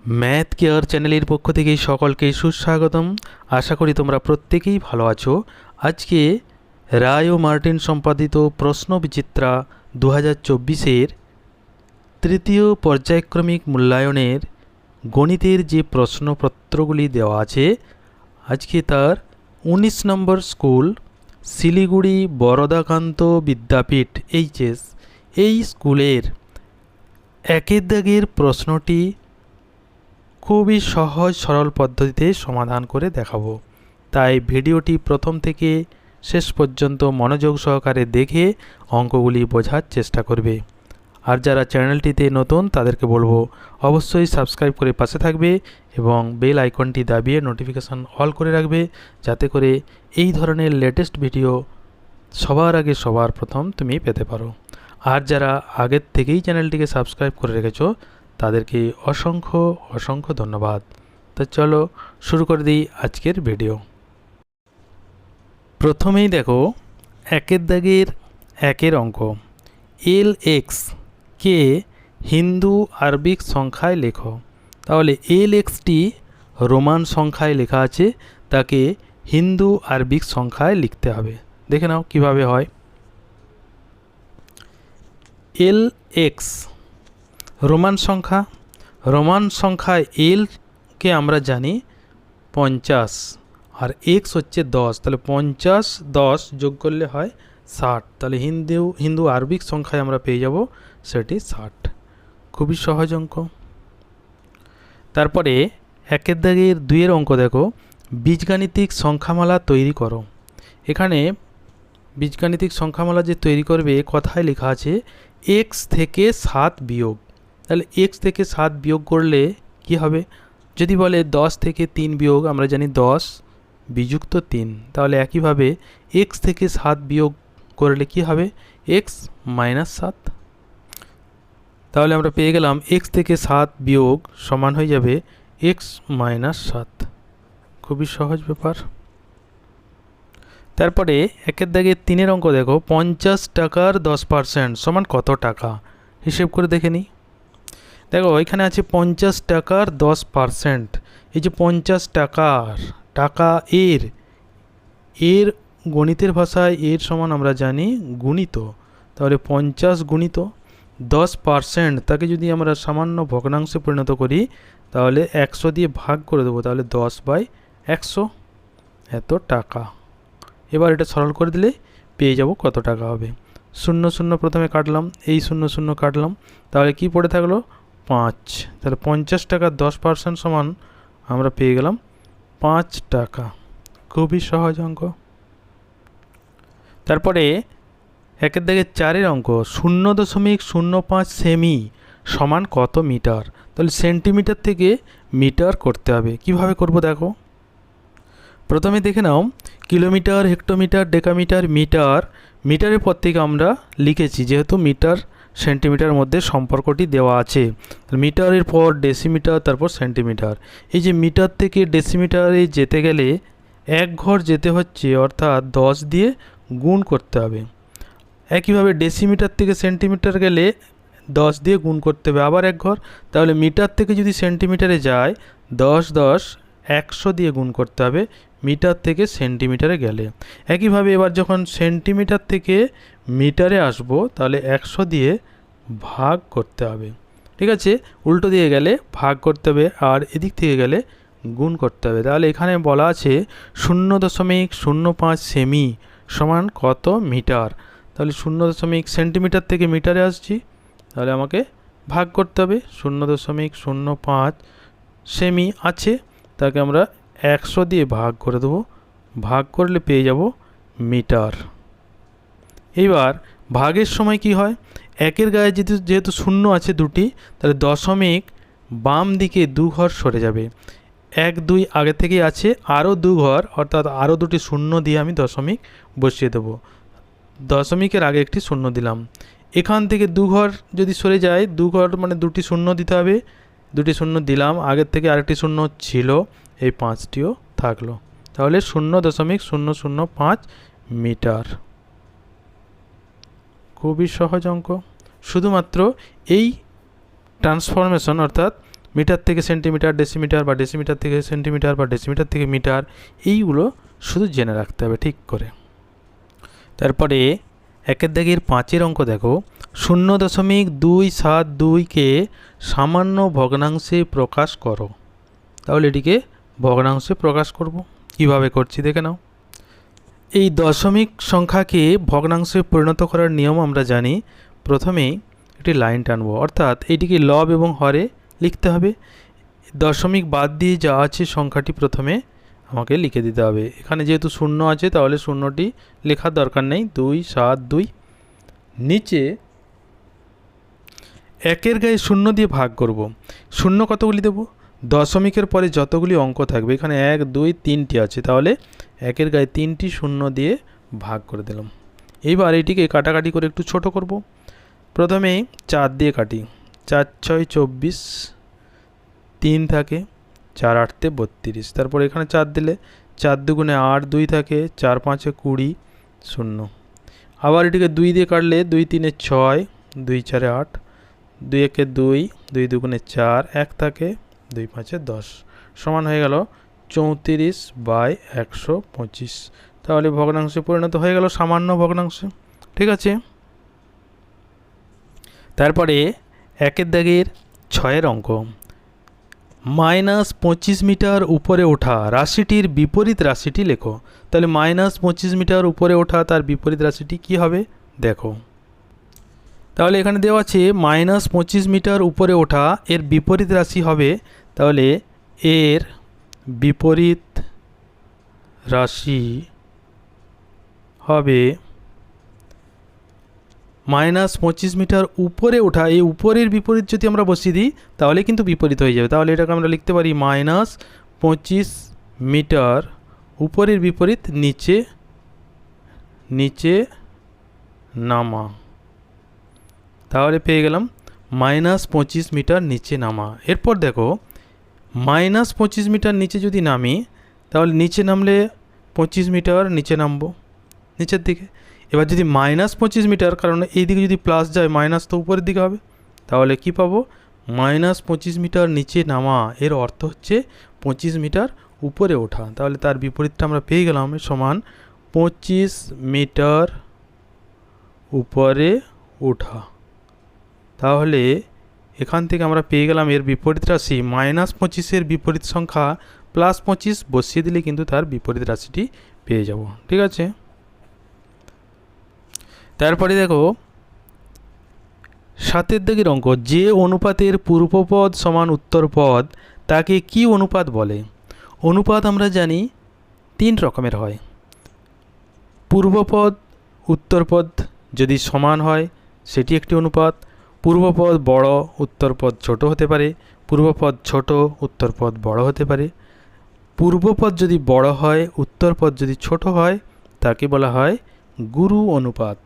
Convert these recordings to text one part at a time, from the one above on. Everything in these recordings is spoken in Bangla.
ম্যাথ কেয়ার চ্যানেলের পক্ষ থেকে সকলকে সুস্বাগতম। আশা করি তোমরা প্রত্যেকেই ভালো আছো। আজকে রায় ও মার্টিন সম্পাদিত প্রশ্ন বিচিত্রা 2024-এর তৃতীয় পর্যায়ক্রমিক মূল্যায়নের গণিতের যে প্রশ্নপত্রগুলি দেওয়া আছে, আজকে তার 19 নম্বর স্কুল শিলিগুড়ি বরদাকান্ত বিদ্যাপীঠ এইচএস এই স্কুলের একের দাগের প্রশ্নটি খুবই সহজ সরল পদ্ধতিতে সমাধান করে দেখাবো। তাই ভিডিওটি প্রথম থেকে শেষ পর্যন্ত মনোযোগ সহকারে দেখে অঙ্কগুলি বোঝার চেষ্টা করবে। আর যারা চ্যানেলটিতে নতুন তাদেরকে বলবো অবশ্যই সাবস্ক্রাইব করে পাশে থাকবে এবং বেল আইকনটি দাবিয়ে নোটিফিকেশান অল করে রাখবে, যাতে করে এই ধরনের লেটেস্ট ভিডিও সবার আগে সবার প্রথম তুমি পেতে পারো। আর যারা আগের থেকেই চ্যানেলটিকে সাবস্ক্রাইব করে রেখেছো তাদেরকে অসংখ্য অসংখ্য ধন্যবাদ। তো চলো শুরু করে দিই আজকের ভিডিও। প্রথমেই দেখো একের দাগের একের অঙ্ক, LX কে হিন্দু আরবিক সংখ্যায় লেখো। তাহলে LXটি রোমান সংখ্যায় লেখা আছে, তাকে হিন্দু আরবিক সংখ্যায় লিখতে হবে। দেখে নাও কিভাবে হয়। LX রোমান সংখ্যা, রোমান সংখ্যায় এলকে আমরা জানি 50 আর এক্স হচ্ছে 10, তাহলে 50 10 যোগ করলে হয় 60। তাহলে হিন্দু আরবিক সংখ্যায় আমরা পেয়ে যাব সেটি 60। খুবই সহজ অঙ্ক। তারপরে একের দাগের দুইয়ের অঙ্ক দেখো, বীজগাণিতিক সংখ্যামালা তৈরি করো। এখানে বীজগাণিতিক সংখ্যামালা যে তৈরি করবে কথায় লেখা আছে এক্স থেকে 7 বিয়োগ। তাহলে এক্স থেকে 7 বিয়োগ করলে কি হবে? যদি বলে 10 থেকে 3 বিয়োগ, আমরা জানি 10 বিযুক্ত 3। তাহলে একইভাবে এক্স থেকে 7 বিয়োগ করলে কি হবে? X minus 7। তাহলে আমরা পেয়ে গেলাম এক্স থেকে 7 বিয়োগ সমান হয়ে যাবে এক্স মাইনাস 7। খুবই সহজ ব্যাপার। তারপরে একের দাগে তিনের অঙ্ক দেখো, 50 টাকার 10% সমান কত টাকা? হিসেব করে দেখে নিই। দেখো এখানে আছে 50 টাকার 10%। এই যে 50 টাকার টাকা এর গণিতের ভাষায় এর সমান আমরা জানি গুণিত। তাহলে 50 গুণিত 10%, তাকে যদি আমরা সামান্য ভগ্নাংশে পরিণত করি তাহলে 100 দিয়ে ভাগ করে দেবো। তাহলে 10/100 এত টাকা। এবার এটা সরল করে দিলে পেয়ে যাব কত টাকা হবে। 0 0 প্রথমে কাটলাম, এই 0 0 কাটলাম, তাহলে কি পড়ে থাকলো? 5। তাহলে 50 টাকার 10% সমান আমরা পেয়ে গেলাম 5 টাকা। খুবই সহজ অঙ্ক। তারপরে একের দাগে চারের অঙ্ক, 0.05 সেমি সমান কত মিটার? তাহলে সেন্টিমিটার থেকে মিটার করতে হবে। কিভাবে করব দেখো। প্রথমে দেখে নাও, কিলোমিটার, হেক্টোমিটার, ডেকামিটার, মিটার। মিটারের পর থেকে আমরা লিখেছি, যেহেতু মিটার সেন্টিমিটার মধ্যে সম্পর্কটি দেওয়া আছে। মিটারের পর ডেসিমিটার, তারপর সেন্টিমিটার। এই যে মিটার থেকে ডেসিমিটারে যেতে গেলে এক ঘর যেতে হচ্ছে, অর্থাৎ 10 দিয়ে গুণ করতে হবে। একইভাবে ডেসিমিটার থেকে সেন্টিমিটার গেলে 10 দিয়ে গুণ করতে হবে আবার এক ঘর। তাহলে মিটার থেকে যদি সেন্টিমিটারে যায় 10 10 100 দিয়ে গুণ করতে হবে মিটার থেকে সেন্টিমিটারে গেলে। একইভাবে এবার যখন সেন্টিমিটার থেকে মিটারে আসবো তাহলে 100 দিয়ে ভাগ করতে হবে। ঠিক আছে, উল্টো দিয়ে গেলে ভাগ করতে হবে আর এদিক থেকে গেলে গুণ করতে হবে। তাহলে এখানে বলা আছে 0.05 সেমি সমান কত মিটার। তাহলে 0 সেন্টিমিটার থেকে মিটারে আসছি, তাহলে আমাকে ভাগ করতে হবে। 0.05 সেমি আছে, তাকে আমরা 100 দিয়ে ভাগ করে দেবো। ভাগ করলে পেয়ে যাব মিটার। এইবার ভাগের সময় কি হয়, একের গায়ে যেহেতু শূন্য আছে দুটি, তাহলে দশমিক বাম দিকে 2 ঘর সরে যাবে। 1 2 আগে থেকেই আছে, আরও 2 ঘর, অর্থাৎ আরও দুটি শূন্য দিয়ে আমি দশমিক বসিয়ে দেবো। দশমিকের আগে একটি শূন্য দিলাম। এখান থেকে 2 ঘর যদি সরে যায়, 2 ঘর মানে দুটি শূন্য দিতে হবে। দুটি শূন্য দিলাম, আগের থেকে আরেকটি শূন্য ছিল, এই 5টিও থাকলো। তাহলে 0.005 মিটার। খুবই সহজ অঙ্ক। শুধুমাত্র এই ট্রান্সফরমেশন অর্থাৎ মিটার থেকে সেন্টিমিটার, ডেসিমিটার বা ডেসিমিটার থেকে সেন্টিমিটার বা ডেসিমিটার থেকে মিটার, এইগুলো শুধু জেনে রাখতে হবে ঠিক করে। তারপরে 1-5 অঙ্ক দেখো, 0.272কে সামান্য ভগ্নাংশে প্রকাশ করো। তাহলে এটিকে ভগ্নাংশে প্রকাশ করব, কিভাবে করছি দেখে নাও। এই দশমিক সংখ্যাকে ভগ্নাংশে পরিণত করার নিয়ম আমরা জানি। প্রথমেই একটি লাইন টানবো, অর্থাৎ এইটিকে লব এবং হরে লিখতে হবে। দশমিক বাদ দিয়ে যা আছে সংখ্যাটি প্রথমে আমাকে লিখে দিতে হবে। এখানে যেহেতু শূন্য আছে তাহলে শূন্যটি লেখার দরকার নেই। 272 নিচে 1-এর গায়ে 0 দিয়ে ভাগ করব। শূন্য কতগুলি দেব? দশমিকের পরে যতগুলি অঙ্ক থাকবে, এখানে 1, 2, 3টি আছে, তাহলে 1-এর গায়ে 3টি 0 দিয়ে ভাগ করে দিলাম। এইবার এটিকে কাটাকাটি করে একটু ছোট করব। প্রথমেই 4 দিয়ে কাটি, 4 6 24, 3 থাকে, 4 8 32। তারপর এখানে 4 দিলে 4 2 8, 2 থাকে, 4 5 20, 0। আবার এটিকে 2 দিয়ে কাটলে 2 3 6, 2 4 8, 2 1 2, 2 2 4, 1 থাকে, 2 5 10, সমান হয়ে গেল 34/125। তাহলে ভগ্নাংশে পরিণত হয়ে গেল, সামান্য ভগ্নাংশে। ঠিক আছে। তারপরে 1-6 অঙ্ক, -25 মিটার উপরে ওঠা রাশিটির বিপরীত রাশিটি লেখো। তাহলে -25 মিটার উপরে ওঠা, তার বিপরীত রাশিটি কি হবে দেখো। তাহলে এখানে দেওয়া আছে -25 মিটার উপরে ওঠা, এর বিপরীত রাশি হবে, তাহলে এর বিপরীত রাশি হবে -25 মিটার উপরে ওঠা। এই উপরের বিপরীত যদি আমরা বসিয়ে দিই তাহলে কিন্তু বিপরীত হয়ে যাবে। তাহলে এটাকে আমরা লিখতে পারি -25 মিটার উপরের বিপরীত নিচে নিচে নামা। তাহলে পেয়ে গেলাম -25 মিটার নিচে নামা। এরপর দেখো -25 মিটার নিচে যদি নামি, তাহলে নিচে নামলে 25 মিটার নিচে নামবো নিচের দিকে। এবার যদি -25 মিটার, কারণ এই দিকে যদি প্লাস যায় মাইনাস তো উপরের দিকে হবে, তাহলে কি পাবো? -25 মিটার নিচে নামা, এর অর্থ হচ্ছে 25 মিটার উপরে ওঠা। তাহলে তার বিপরীতটা আমরা পেয়ে গেলাম, সমান 25 মিটার উপরে ওঠা। তাহলে এখান থেকে আমরা পেয়ে গেলাম এর বিপরীত রাশি -25-এর বিপরীত সংখ্যা +25, বসিয়ে দিলে কিন্তু তার বিপরীত রাশিটি পেয়ে যাব। ঠিক আছে। তারপরে দেখো 7-এর অঙ্ক, যে অনুপাতের পূর্বপদ সমান উত্তরপদ তাকে কি অনুপাত বলে? অনুপাত আমরা জানি 3 রকমের হয়। পূর্বপদ উত্তরপদ যদি সমান হয় সেটি একটি অনুপাত। পূর্বপদ বড়, উত্তরপদ ছোট হতে পারে। পূর্বপদ ছোট, উত্তরপদ বড় হতে পারে। পূর্বপদ যদি বড় হয়, উত্তরপদ যদি ছোট হয়, তাকে বলা হয় গুরু অনুপাত।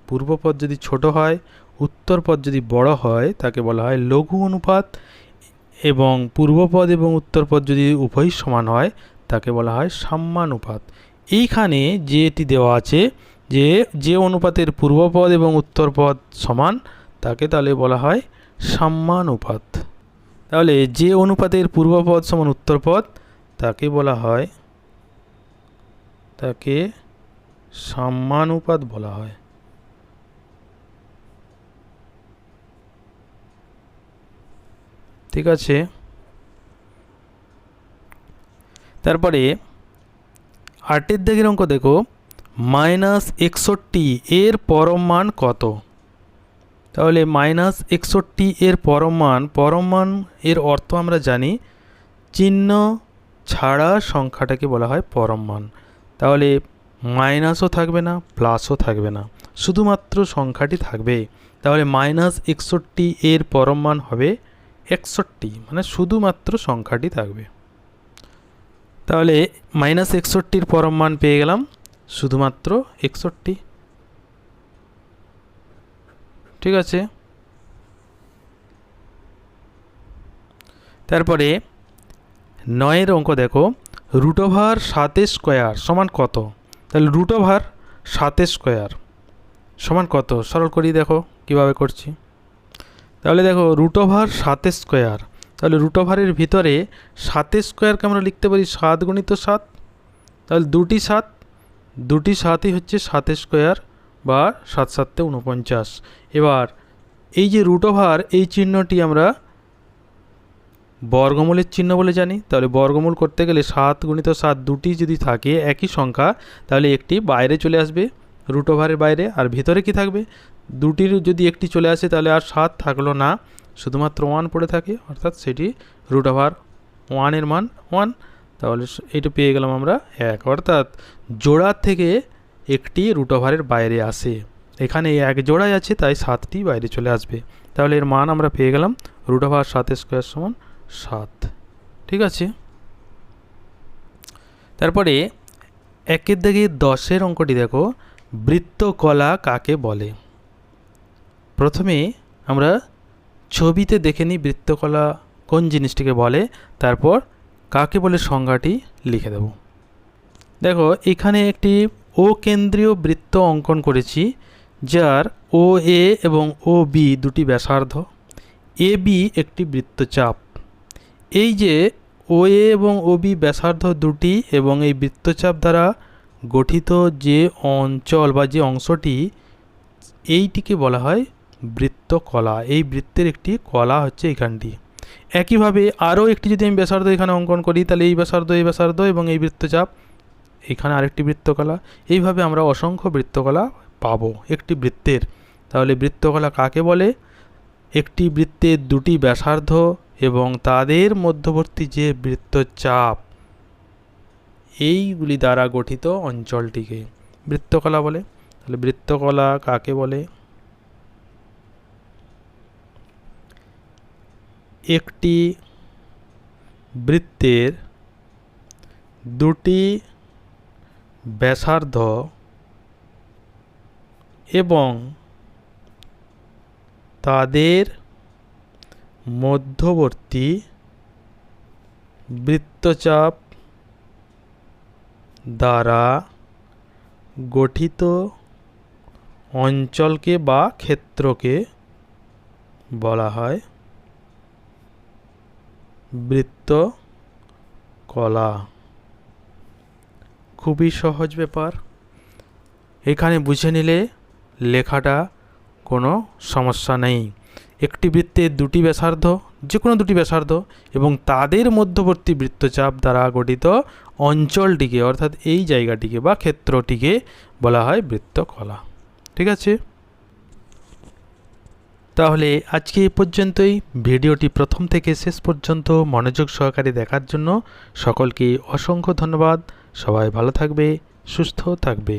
পূর্বপদ যদি ছোট হয়, উত্তরপদ যদি বড় হয়, তাকে বলা হয় লঘু অনুপাত। এবং পূর্বপদ এবং উত্তরপদ যদি উভয়ই সমান হয়, তাকে বলা হয় সাম্যানুপাত। এইখানে যেটি দেওয়া আছে, যে অনুপাতের পূর্বপদ এবং উত্তরপদ সমান, তাকে তাহলে বলা হয় সাম্যানুপাত। তাহলে যে অনুপাতের পূর্বপদ সমান উত্তরপদ তাকে বলা হয়, তাকে সাম্যানুপাত বলা হয়। ঠিক আছে। তারপরে 8-এর অঙ্ক দেখো, -61 এর পরম মান কত? তাহলে -61 এর পরম মান এর অর্থ আমরা জানি, চিহ্ন ছাড়া সংখ্যাটাকে বলা হয় পরম মান। তাহলে মাইনাসও থাকবে না, প্লাসও থাকবে না, শুধুমাত্র সংখ্যাটি থাকবে। তাহলে -61 এর পরম মান হবে 61, মানে শুধুমাত্র সংখ্যাটি থাকবে। তাহলে -61-র পরম মান পেয়ে গেলাম শুধুমাত্র 61। ঠিক আছে। তারপরে 9-এর অঙ্ক দেখো, √7 স্কোয়ার সমান কত? তাহলে √7 স্কোয়ার সমান কত? সরল করি, দেখো কিভাবে করছি। তাহলে দেখো √7 স্কোয়ার, তাহলে রুট ওভারের ভিতরে 7 স্কোয়ারকে আমরা লিখতে পারি 7 গুণিত 7, তাহলে দুটি 7ই হচ্ছে 7 স্কোয়ার বা 7 7 49। এবার এই যে রুট ওভার এই চিহ্নটি আমরা বর্গমূলের চিহ্ন বলে জানি, তাহলে বর্গমূল করতে গেলে 7 গুণিত 7 দুটি যদি থাকে একই সংখ্যা, তাহলে একটি বাইরে চলে আসবে রুট ওভারের বাইরে, আর ভিতরে কি থাকবে, দুটির যদি একটি চলে আসে তাহলে আর 7 থাকলো না, শুধুমাত্র 1 পড়ে থাকে, অর্থাৎ সেটি রুট ওভার 1 এর মান 1। তাহলে এইটা পেয়ে গেলাম আমরা 1, অর্থাৎ জোড়া থেকে একটি রুট ওভারের বাইরে আসে, এখানে 1 জোড়ায় আছে তাই 7টি বাইরে চলে আসবে। তাহলে এর মান আমরা পেয়ে গেলাম রুট ওভার 7 স্কোয়ার সমান 7। ঠিক আছে, তারপরে 1 দাগে 10 অঙ্কটি দেখো, বৃত্তকলা কাকে বলে। প্রথমে আমরা ছবিতে দেখে নিই বৃত্তকলা কোন জিনিসটিকে বলে, তারপর কাকে বলে সংজ্ঞাটি লিখে দেব। দেখো এখানে একটি ও কেন্দ্রীয় বৃত্ত অঙ্কন করেছি, যার ও এ এবং ও বি দুটি ব্যাসার্ধ, এ বি একটি বৃত্তচাপ। এই যে ও এ এবং ও বি ব্যাসার্ধ দুটি এবং এই বৃত্তচাপ দ্বারা গঠিত যে অঞ্চল বা যে অংশটি, এইটিকে বলা হয় বৃত্তকলা। এই বৃত্তের একটি কলা হচ্ছে এখানটি। একইভাবে আরও একটি যদি আমি ব্যাসার্ধ এখানে অঙ্কন করি, তাহলে এই ব্যাসার্ধ এবং এই বৃত্তচাপ, এখানে আরেকটি বৃত্তকলা। এইভাবে আমরা অসংখ্য বৃত্তকলা পাবো একটি বৃত্তের। তাহলে বৃত্তকলা কাকে বলে? একটি বৃত্তের দুটি ব্যাসার্ধ এবং তাদের মধ্যবর্তী যে বৃত্তচাপ, এইগুলি দ্বারা গঠিত অঞ্চলটিকে বৃত্তকলা বলে। তাহলে বৃত্তকলা কাকে বলে? একটি বৃত্তের দুটি ব্যাসার্ধ এবং তাদের মধ্যবর্তী বৃত্তচাপ দ্বারা গঠিত অঞ্চলকে বা ক্ষেত্রকে বলা হয় বৃত্তকলা। খুবই সহজ ব্যাপার, এখানে বুঝে নিলে লেখাটা কোনো সমস্যা নেই। একটি বৃত্তের দুটি ব্যাসার্ধ, যে কোনো দুটি ব্যাসার্ধ এবং তাদের মধ্যবর্তী বৃত্তচাপ দ্বারা গঠিত অঞ্চলটিকে, অর্থাৎ এই জায়গাটিকে বা ক্ষেত্রটিকে বলা হয় বৃত্তকলা। ঠিক আছে, তাহলে আজকে এই পর্যন্তই। ভিডিওটি প্রথম থেকে শেষ পর্যন্ত মনোযোগ সহকারে দেখার জন্য সকলকে অসংখ্য ধন্যবাদ। সবাই ভালো থাকবে, সুস্থ থাকবে।